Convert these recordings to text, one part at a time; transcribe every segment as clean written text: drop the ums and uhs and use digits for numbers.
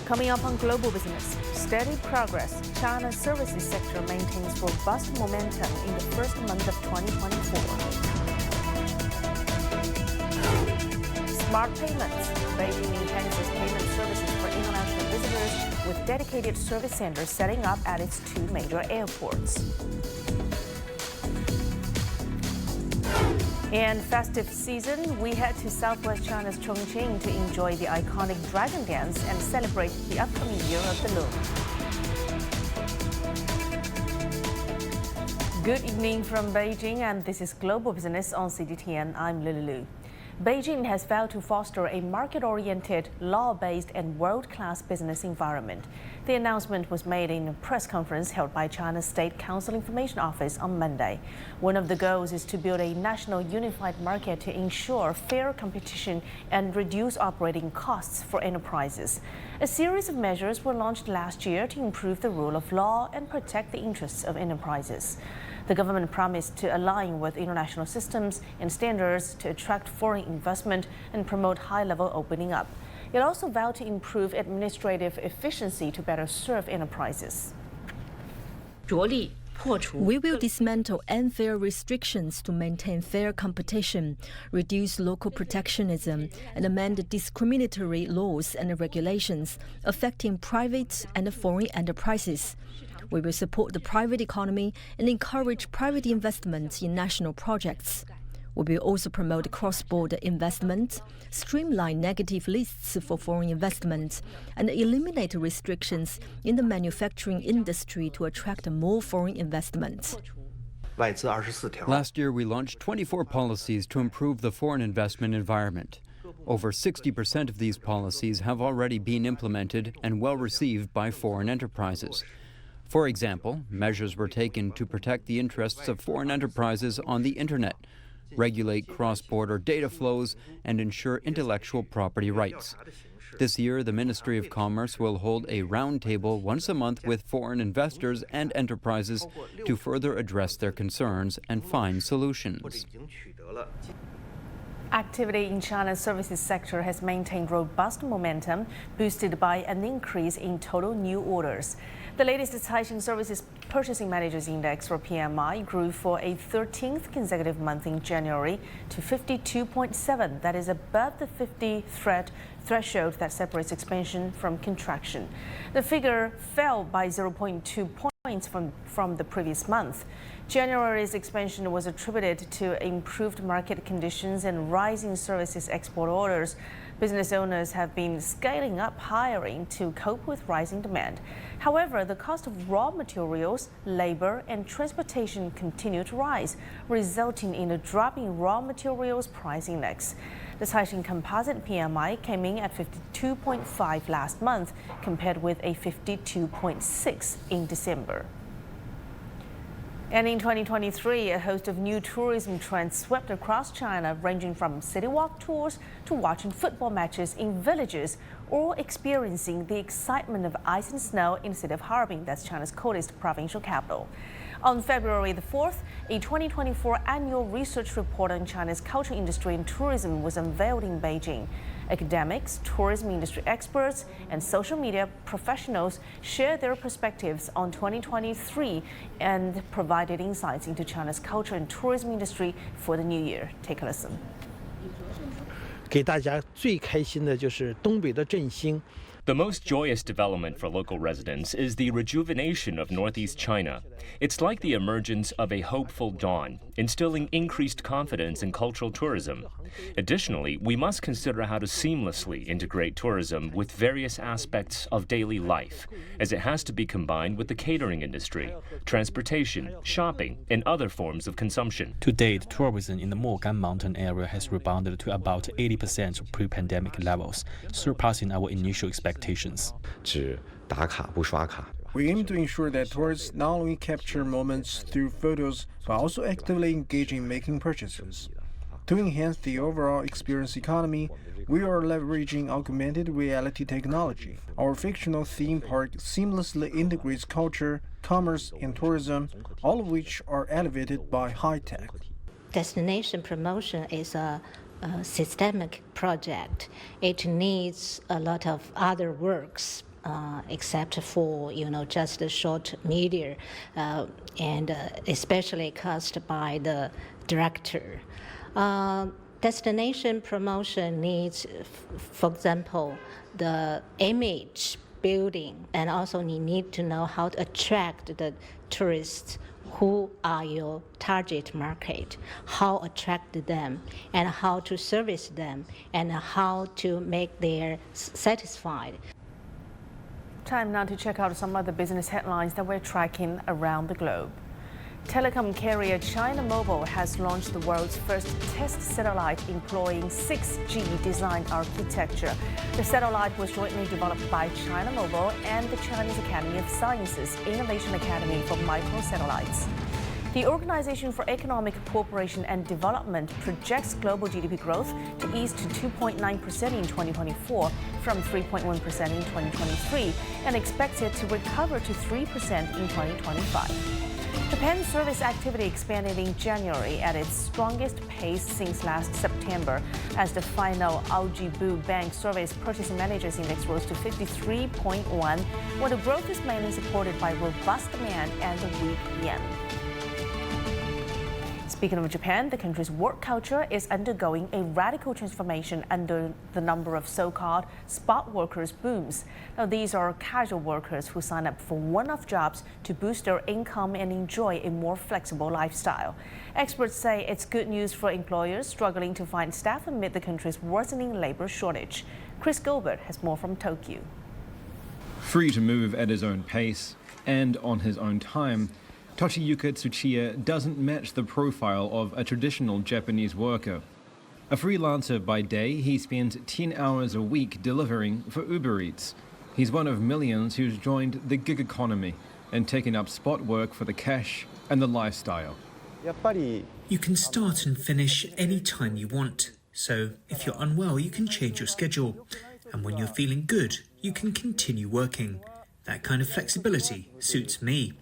Coming up on Global Business, steady progress. China's services sector maintains robust momentum in the first month of 2024. Smart payments. Beijing enhances payment services for international visitors with dedicated service centers setting up at its two major airports. In festive season, we head to southwest China's Chongqing to enjoy the iconic Dragon Dance and celebrate the upcoming Year of the Loon. Good evening from Beijing, and this is Global Business on CGTN. I'm Lulu Lu. Beijing has vowed to foster a market-oriented, law-based and world-class business environment. The announcement was made in a press conference held by China's State Council Information Office on Monday. One of the goals is to build a national unified market to ensure fair competition and reduce operating costs for enterprises. A series of measures were launched last year to improve the rule of law and protect the interests of enterprises. The government promised to align with international systems and standards to attract foreign investment and promote high-level opening up. It also vowed to improve administrative efficiency to better serve enterprises. We will dismantle unfair restrictions to maintain fair competition, reduce local protectionism, and amend discriminatory laws and regulations affecting private and foreign enterprises. We will support the private economy and encourage private investment in national projects. We will also promote cross-border investment, streamline negative lists for foreign investment, and eliminate restrictions in the manufacturing industry to attract more foreign investment. Last year, we launched 24 policies to improve the foreign investment environment. Over 60% of these policies have already been implemented and well received by foreign enterprises. For example, measures were taken to protect the interests of foreign enterprises on the internet, regulate cross-border data flows, and ensure intellectual property rights. This year, the Ministry of Commerce will hold a roundtable once a month with foreign investors and enterprises to further address their concerns and find solutions. Activity in China's services sector has maintained robust momentum, boosted by an increase in total new orders. The latest Caixin Services Purchasing Managers Index, or PMI, grew for a 13th consecutive month in January to 52.7. That is above the 50 threshold that separates expansion from contraction. The figure fell by 0.2 points from the previous month. January's expansion was attributed to improved market conditions and rising services export orders. Business owners have been scaling up hiring to cope with rising demand. However, the cost of raw materials, labor, and transportation continue to rise, resulting in a drop in raw materials price index. The Caixin Composite PMI came in at 52.5 last month, compared with a 52.6 in December. And in 2023, a host of new tourism trends swept across China, ranging from city walk tours to watching football matches in villages or experiencing the excitement of ice and snow in the city of Harbin, that's China's coldest provincial capital. On February the 4th, a 2024 annual research report on China's culture industry and tourism was unveiled in Beijing. Academics, tourism industry experts, and social media professionals shared their perspectives on 2023 and provided insights into China's culture and tourism industry for the new year. Take a listen. 给大家最开心的就是东北的振兴。 The most joyous development for local residents is the rejuvenation of Northeast China. It's like the emergence of a hopeful dawn, instilling increased confidence in cultural tourism. Additionally, we must consider how to seamlessly integrate tourism with various aspects of daily life, as it has to be combined with the catering industry, transportation, shopping, and other forms of consumption. To date, tourism in the Mogan Mountain area has rebounded to about 80% of pre-pandemic levels, surpassing our initial expectations. We aim to ensure that tourists not only capture moments through photos, but also actively engage in making purchases. To enhance the overall experience economy, we are leveraging augmented reality technology. Our fictional theme park seamlessly integrates culture, commerce, and tourism, all of which are elevated by high tech. Destination promotion is a systemic project. It needs a lot of other works except for just the short media, and especially cast by the director. Destination promotion needs, for example, the image building, and also you need to know how to attract the tourists. Who are your target market, how attract them, and how to service them, and how to make them satisfied. Time now to check out some other business headlines that we're tracking around the globe. Telecom carrier China Mobile has launched the world's first test satellite employing 6G design architecture. The satellite was jointly developed by China Mobile and the Chinese Academy of Sciences Innovation Academy for Microsatellites. The Organization for Economic Cooperation and Development projects global GDP growth to ease to 2.9% in 2024 from 3.1% in 2023 and expects it to recover to 3% in 2025. Japan's service activity expanded in January at its strongest pace since last September, as the final Aojibu Bank Service Purchasing Managers Index rose to 53.1, where the growth is mainly supported by robust demand and the weak yen. Speaking of Japan, the country's work culture is undergoing a radical transformation under the number of so-called spot workers booms. Now, these are casual workers who sign up for one-off jobs to boost their income and enjoy a more flexible lifestyle. Experts say it's good news for employers struggling to find staff amid the country's worsening labor shortage. Chris Gilbert has more from Tokyo. Free to move at his own pace and on his own time, Toshiyuka Tsuchiya doesn't match the profile of a traditional Japanese worker. A freelancer by day, he spends 10 hours a week delivering for Uber Eats. He's one of millions who's joined the gig economy and taken up spot work for the cash and the lifestyle. You can start and finish any time you want. So if you're unwell, you can change your schedule. And when you're feeling good, you can continue working. That kind of flexibility suits me.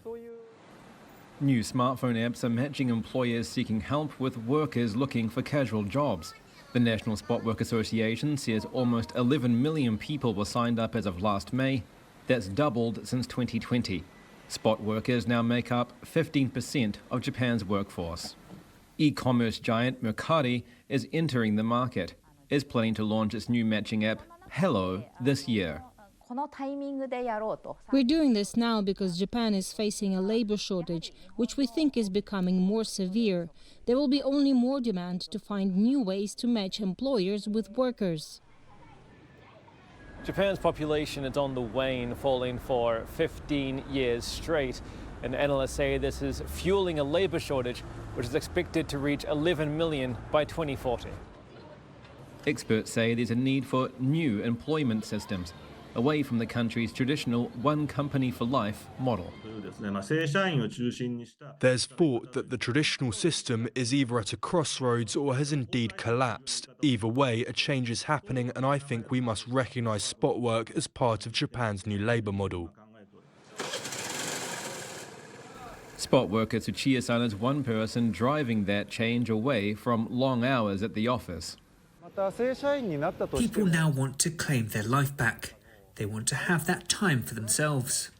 New smartphone apps are matching employers seeking help with workers looking for casual jobs. The National Spot Work Association says almost 11 million people were signed up as of last May. That's doubled since 2020. Spot workers now make up 15% of Japan's workforce. E-commerce giant Mercari is entering the market, is planning to launch its new matching app, Hello, this year. We're doing this now because Japan is facing a labor shortage, which we think is becoming more severe. There will be only more demand to find new ways to match employers with workers. Japan's population is on the wane, falling for 15 years straight. And analysts say this is fueling a labor shortage, which is expected to reach 11 million by 2040. Experts say there's a need for new employment systems, away from the country's traditional one company for life model. There's thought that the traditional system is either at a crossroads or has indeed collapsed. Either way, a change is happening, and I think we must recognise spot work as part of Japan's new labour model. Spot worker Tsuchiya-san is one person driving that change away from long hours at the office. People now want to claim their life back. They want to have that time for themselves.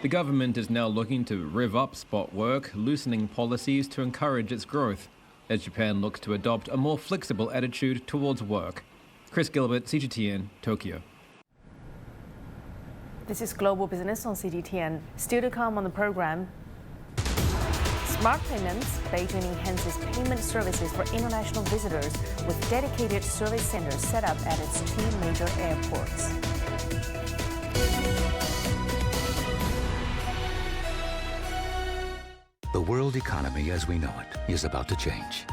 The government is now looking to rev up spot work, loosening policies to encourage its growth, as Japan looks to adopt a more flexible attitude towards work. Chris Gilbert, CGTN, Tokyo. This is Global Business on CGTN. Still to come on the program. Smart payments. Beijing enhances payment services for international visitors with dedicated service centers set up at its two major airports. The world economy as we know it is about to change.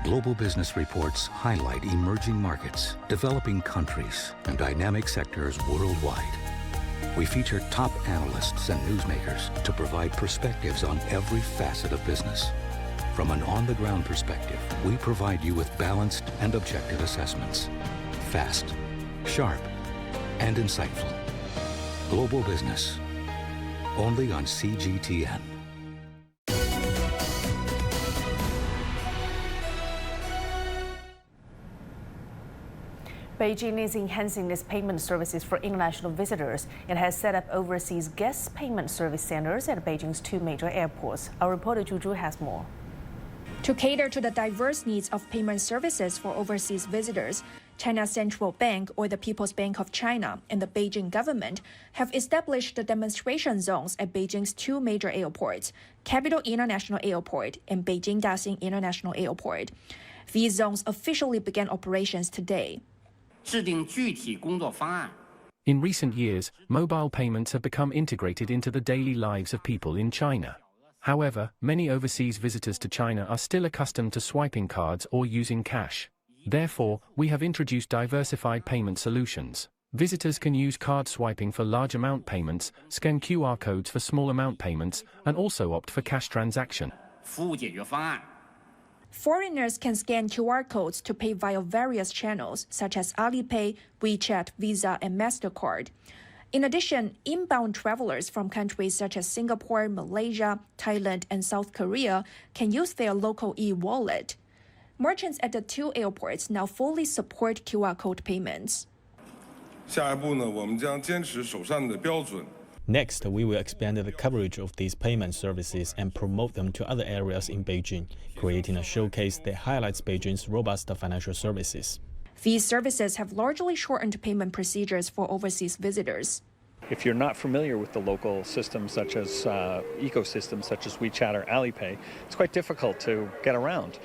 Global business reports highlight emerging markets, developing countries, and dynamic sectors worldwide. We feature top analysts and newsmakers to provide perspectives on every facet of business. From an on-the-ground perspective, we provide you with balanced and objective assessments. Fast, sharp, and insightful. Global Business. Only on CGTN. Beijing is enhancing its payment services for international visitors. It has set up overseas guest payment service centers at Beijing's 2 major airports. Our reporter Zhu Zhu has more. To cater to the diverse needs of payment services for overseas visitors, China's Central Bank, or the People's Bank of China, and the Beijing government have established the demonstration zones at Beijing's 2 major airports, Capital International Airport and Beijing Daxing International Airport. These zones officially began operations today. In recent years, mobile payments have become integrated into the daily lives of people in China. However, many overseas visitors to China are still accustomed to swiping cards or using cash. Therefore, we have introduced diversified payment solutions. Visitors can use card swiping for large amount payments, scan QR codes for small amount payments, and also opt for cash transaction. Foreigners can scan QR codes to pay via various channels, such as Alipay, WeChat, Visa, and MasterCard. In addition, inbound travelers from countries such as Singapore, Malaysia, Thailand, and South Korea can use their local e-wallet. Merchants at the 2 airports now fully support QR code payments. Next, we will expand the coverage of these payment services and promote them to other areas in Beijing, creating a showcase that highlights Beijing's robust financial services. These services have largely shortened payment procedures for overseas visitors. If you're not familiar with the local systems such as ecosystems such as WeChat or Alipay, it's quite difficult to get around.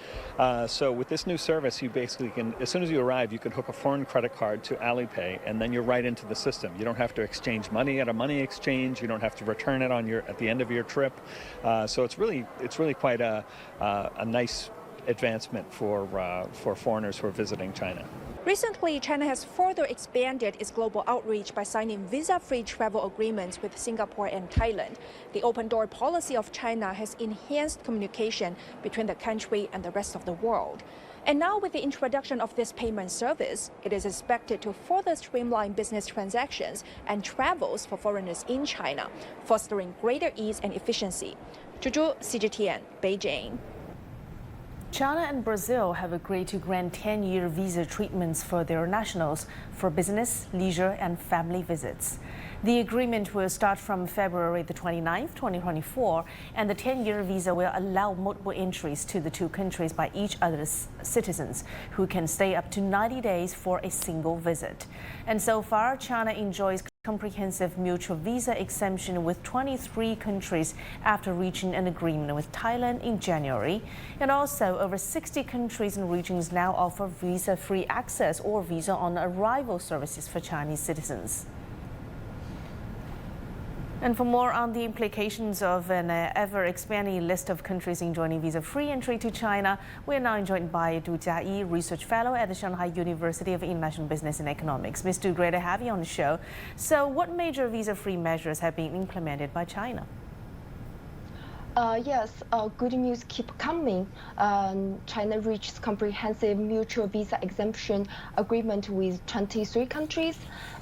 So with this new service, you basically can, as soon as you arrive, you can hook a foreign credit card to Alipay, and then you're right into the system. You don't have to exchange money at a money exchange. You don't have to return it on at the end of your trip. So it's really quite a nice advancement for foreigners who are visiting China. Recently, China has further expanded its global outreach by signing visa-free travel agreements with Singapore and Thailand. The open-door policy of China has enhanced communication between the country and the rest of the world. And now with the introduction of this payment service, it is expected to further streamline business transactions and travels for foreigners in China, fostering greater ease and efficiency. Zhu Zhu, CGTN, Beijing. China and Brazil have agreed to grant 10-year visa treatments for their nationals for business, leisure, and family visits. The agreement will start from February the 29th, 2024, and the 10-year visa will allow multiple entries to the 2 countries by each other's citizens, who can stay up to 90 days for a single visit. And so far, China enjoys comprehensive mutual visa exemption with 23 countries after reaching an agreement with Thailand in January. And also, over 60 countries and regions now offer visa-free access or visa-on-arrival services for Chinese citizens. And for more on the implications of an ever-expanding list of countries enjoying visa-free entry to China, we are now joined by Du Jiayi, Research Fellow at the Shanghai University of International Business and Economics. Ms. Du, great to have you on the show. So what major visa-free measures have been implemented by China? Yes, good news keep coming. China reached comprehensive mutual visa exemption agreement with 23 countries,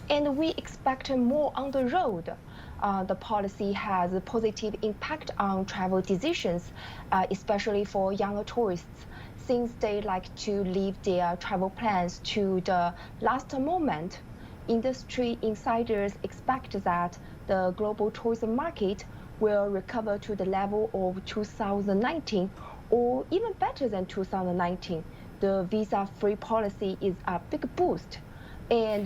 and we expect more on the road. The policy has a positive impact on travel decisions, especially for younger tourists, since they like to leave their travel plans to the last moment. Industry insiders expect that the global tourism market will recover to the level of 2019 or even better than 2019. The visa-free policy is a big boost. And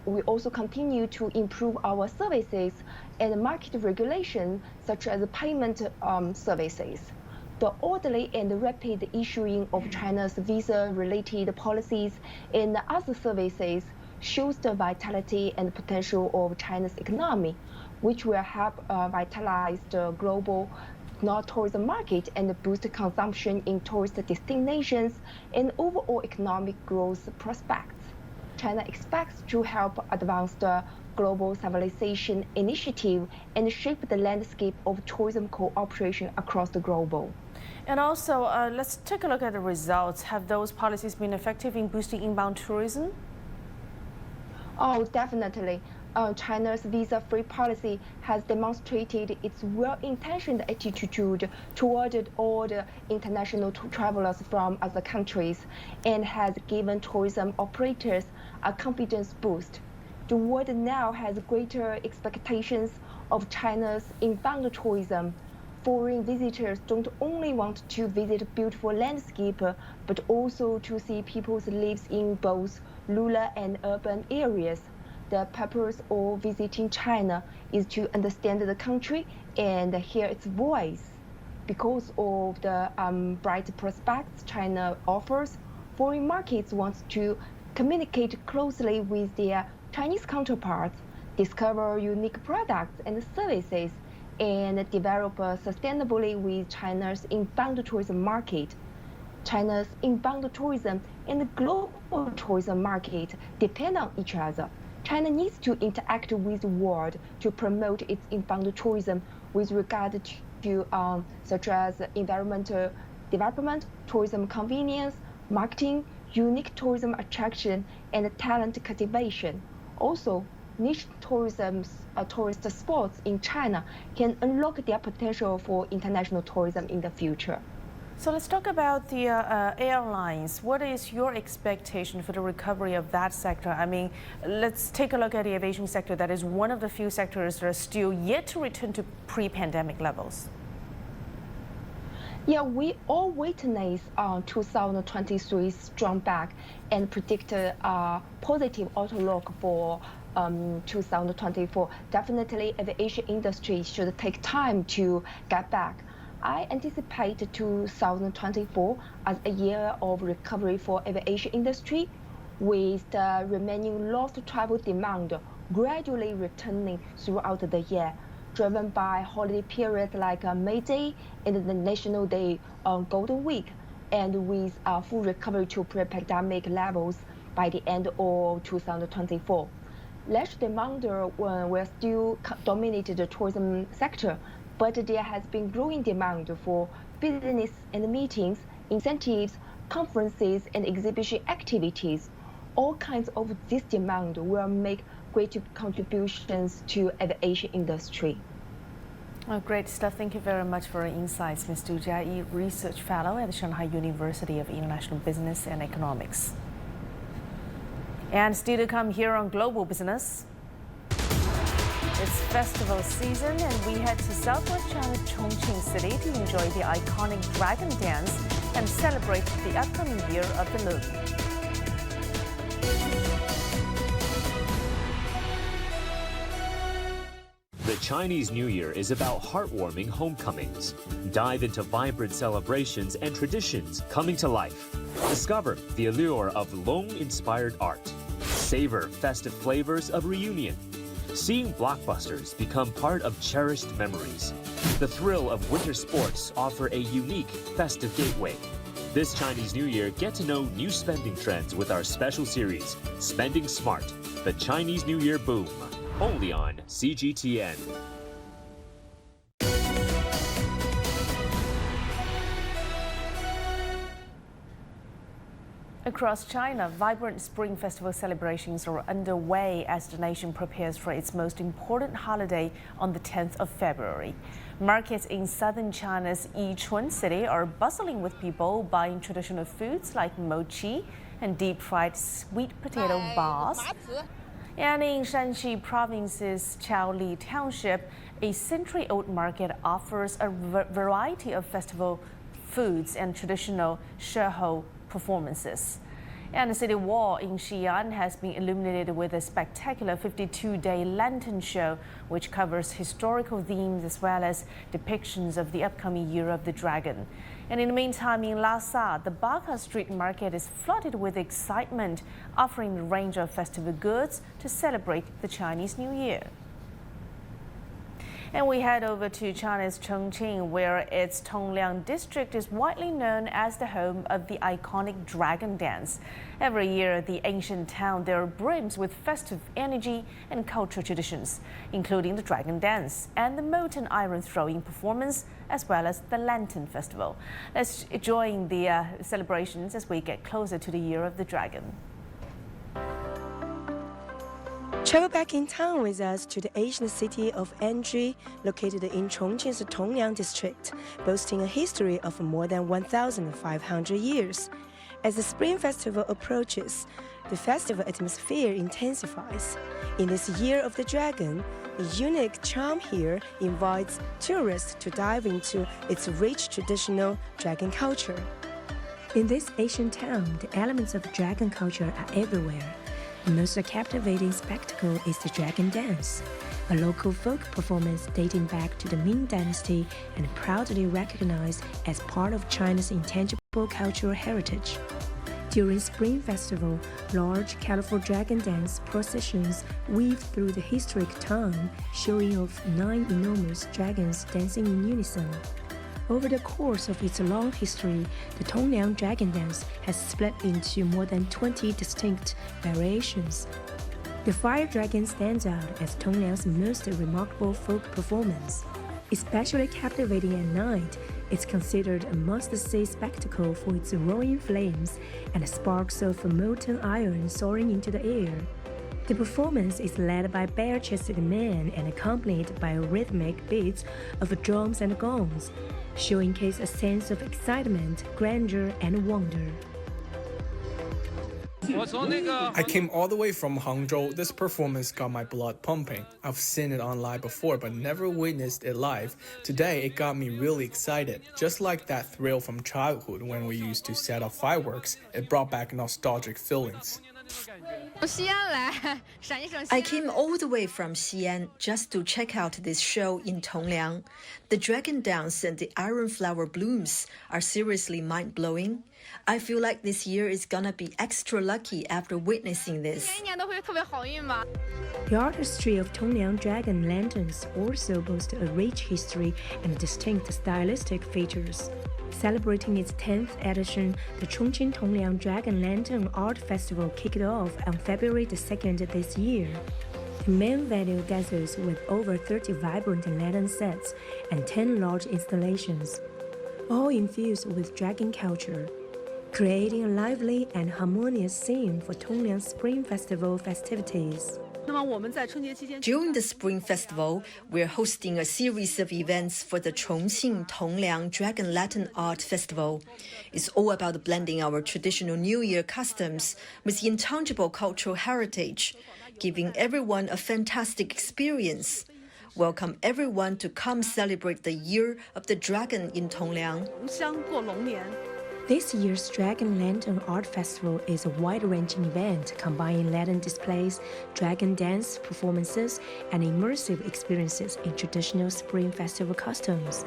we also continue to improve our services and market regulation, such as payment services. The orderly and rapid issuing of China's visa-related policies and other services shows the vitality and potential of China's economy, which will help vitalize the global tourism market and boost consumption in tourist destinations and overall economic growth prospects. China expects to help advance the global civilization initiative and shape the landscape of tourism cooperation across the globe. And also, let's take a look at the results. Have those policies been effective in boosting inbound tourism? Oh, definitely. China's visa-free policy has demonstrated its well-intentioned attitude toward all the international travelers from other countries and has given tourism operators a confidence boost. The world now has greater expectations of China's inbound tourism. Foreign visitors don't only want to visit beautiful landscape, but also to see people's lives in both rural and urban areas. The purpose of visiting China is to understand the country and hear its voice. Because of the bright prospects China offers, foreign markets want to communicate closely with their Chinese counterparts, discover unique products and services, and develop sustainably with China's inbound tourism market. China's inbound tourism and the global tourism market depend on each other. China needs to interact with the world to promote its inbound tourism with regard to such as environmental development, tourism convenience, marketing, unique tourism attraction, and talent cultivation. Also, niche tourist spots in China can unlock their potential for international tourism in the future. So let's talk about the airlines. What is your expectation for the recovery of that sector? I mean, let's take a look at the aviation sector. That is one of the few sectors that are still yet to return to pre-pandemic levels. Yeah, we all witness 2023's strong back and predict a positive outlook for 2024. Definitely, aviation industry should take time to get back. I anticipate 2024 as a year of recovery for aviation industry, with the remaining lost travel demand gradually returning throughout the year, driven by holiday periods like May Day and the National Day Golden Week, and with a full recovery to pre-pandemic levels by the end of 2024. Leisure demand will still dominate the tourism sector, but there has been growing demand for business and meetings, incentives, conferences, and exhibition activities. All kinds of this demand will make great contributions to aviation industry. Oh, great stuff. Thank you very much for your insights, Ms. Du Jiayi, Research Fellow at the Shanghai University of International Business and Economics. And still to come here on Global Business. It's festival season and we head to southwest China's Chongqing City to enjoy the iconic Dragon Dance and celebrate the upcoming year of the Loon. The Chinese New Year is about heartwarming homecomings. Dive into vibrant celebrations and traditions coming to life. Discover the allure of Long-inspired art. Savor festive flavors of reunion. Seeing blockbusters become part of cherished memories. The thrill of winter sports offer a unique festive gateway. This Chinese New Year, get to know new spending trends with our special series, Spending Smart, the Chinese New Year Boom, only on CGTN. Across China, vibrant Spring Festival celebrations are underway as the nation prepares for its most important holiday on the 10th of February. Markets in southern China's Yichun city are bustling with people buying traditional foods like mochi and deep-fried sweet potato balls. And in Shanxi Province's Chaoli Township, a century-old market offers a variety of festival foods and traditional shehou performances. And the city wall in Xi'an has been illuminated with a spectacular 52-day lantern show, which covers historical themes as well as depictions of the upcoming Year of the Dragon. And in the meantime, in Lhasa, the Baka Street Market is flooded with excitement, offering a range of festival goods to celebrate the Chinese New Year. And we head over to China's Chongqing, where its Tongliang district is widely known as the home of the iconic Dragon Dance. Every year, the ancient town there brims with festive energy and cultural traditions, including the Dragon Dance and the molten iron throwing performance, as well as the Lantern Festival. Let's join the celebrations as we get closer to the Year of the Dragon. Travel back in town with us to the ancient city of Anji, located in Chongqing's Tongliang district, boasting a history of more than 1,500 years. As the Spring Festival approaches, the festival atmosphere intensifies. In this Year of the Dragon, the unique charm here invites tourists to dive into its rich traditional dragon culture. In this ancient town, the elements of dragon culture are everywhere. The most captivating spectacle is the Dragon Dance, a local folk performance dating back to the Ming Dynasty and proudly recognized as part of China's intangible cultural heritage. During Spring Festival, large, colorful dragon dance processions weave through the historic town, showing off 9 enormous dragons dancing in unison. Over the course of its long history, the Tongliang Dragon Dance has split into more than 20 distinct variations. The Fire Dragon stands out as Tongliang's most remarkable folk performance. Especially captivating at night, it's considered a must-see spectacle for its roaring flames and sparks of molten iron soaring into the air. The performance is led by bare-chested men and accompanied by rhythmic beats of drums and gongs, showcase a sense of excitement, grandeur, and wonder. I came all the way from Hangzhou. This performance got my blood pumping. I've seen it online before but never witnessed it live. Today it got me really excited. Just like that thrill from childhood when we used to set off fireworks, it brought back nostalgic feelings. I came all the way from Xi'an just to check out this show in Tongliang. The dragon dance and the iron flower blooms are seriously mind-blowing. I feel like this year is gonna be extra lucky after witnessing this. The artistry of Tongliang Dragon Lanterns also boasts a rich history and distinct stylistic features. Celebrating its 10th edition, the Chongqing Tongliang Dragon Lantern Art Festival kicked off on February the 2nd this year. The main venue dazzles with over 30 vibrant lantern sets and 10 large installations, all infused with dragon culture, creating a lively and harmonious scene for Tongliang Spring Festival festivities. During the Spring Festival, we're hosting a series of events for the Chongqing Tongliang Dragon Lantern Art Festival. It's all about blending our traditional New Year customs with intangible cultural heritage, giving everyone a fantastic experience. Welcome everyone to come celebrate the Year of the Dragon in Tongliang. This year's Dragon Lantern Art Festival is a wide-ranging event combining lantern displays, dragon dance performances, and immersive experiences in traditional Spring Festival costumes.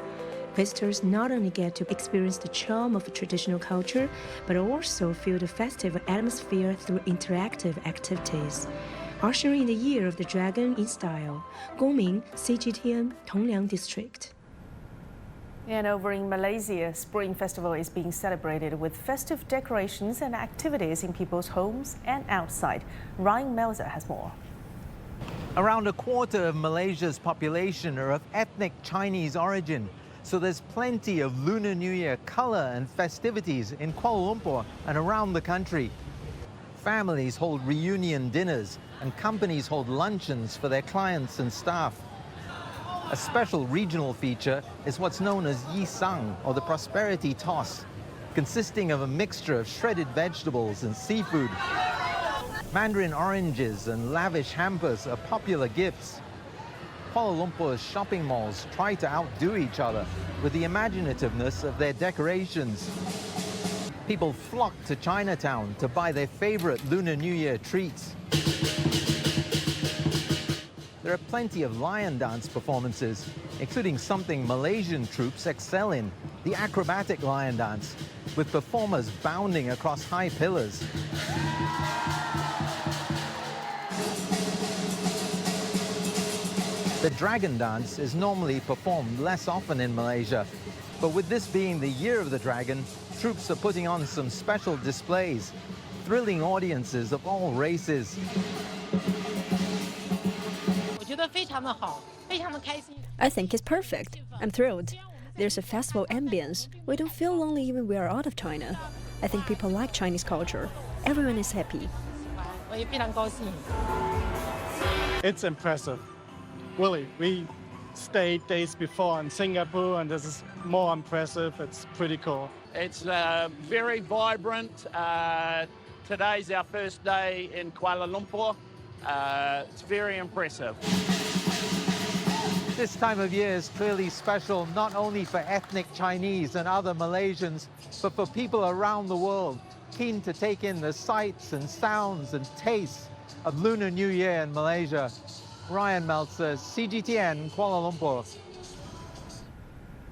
Visitors not only get to experience the charm of traditional culture, but also feel the festive atmosphere through interactive activities. Ushering in the Year of the Dragon in style, Gongming, CGTN, Tongliang District. And over in Malaysia, Spring Festival is being celebrated with festive decorations and activities in people's homes and outside. Ryan Melzer has more. Around a quarter of Malaysia's population are of ethnic Chinese origin, so there's plenty of Lunar New Year color and festivities in Kuala Lumpur and around the country. Families hold reunion dinners and companies hold luncheons for their clients and staff. A special regional feature is what's known as Yi Sang, or the Prosperity Toss, consisting of a mixture of shredded vegetables and seafood. Mandarin oranges and lavish hampers are popular gifts. Kuala Lumpur's shopping malls try to outdo each other with the imaginativeness of their decorations. People flock to Chinatown to buy their favorite Lunar New Year treats. There are plenty of lion dance performances, including something Malaysian troops excel in, the acrobatic lion dance, with performers bounding across high pillars. The dragon dance is normally performed less often in Malaysia, but with this being the Year of the Dragon, troops are putting on some special displays, thrilling audiences of all races. I think it's perfect. I'm thrilled. There's a festival ambience. We don't feel lonely even we are out of China. I think people like Chinese culture. Everyone is happy. It's impressive. Really, we stayed days before in Singapore, and this is more impressive. It's pretty cool. It's very vibrant. Today's our first day in Kuala Lumpur. It's very impressive. This time of year is clearly special not only for ethnic Chinese and other Malaysians, but for people around the world keen to take in the sights and sounds and tastes of Lunar New Year in Malaysia. Ryan Meltzer, CGTN, Kuala Lumpur.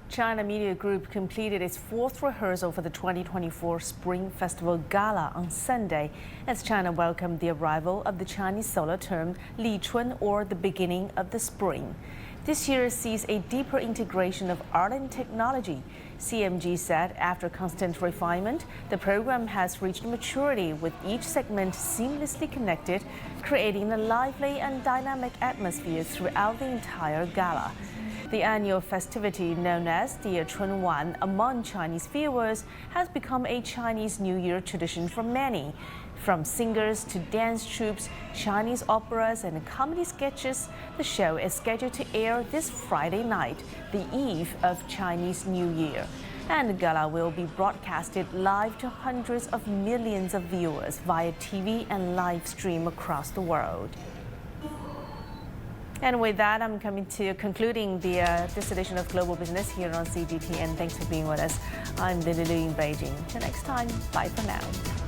China Media Group completed its fourth rehearsal for the 2024 Spring Festival Gala on Sunday as China welcomed the arrival of the Chinese solar term Li Chun, or the beginning of the spring. This year sees a deeper integration of art and technology. CMG said after constant refinement, the program has reached maturity with each segment seamlessly connected, creating a lively and dynamic atmosphere throughout the entire gala. The annual festivity known as the Chun Wan among Chinese viewers has become a Chinese New Year tradition for many. From singers to dance troupes, Chinese operas and comedy sketches, the show is scheduled to air this Friday night, the eve of Chinese New Year. And the gala will be broadcasted live to hundreds of millions of viewers via TV and live stream across the world. And with that, I'm coming to concluding this edition of Global Business here on CGTN. Thanks for being with us. I'm Lily Lu in Beijing. Till next time, bye for now.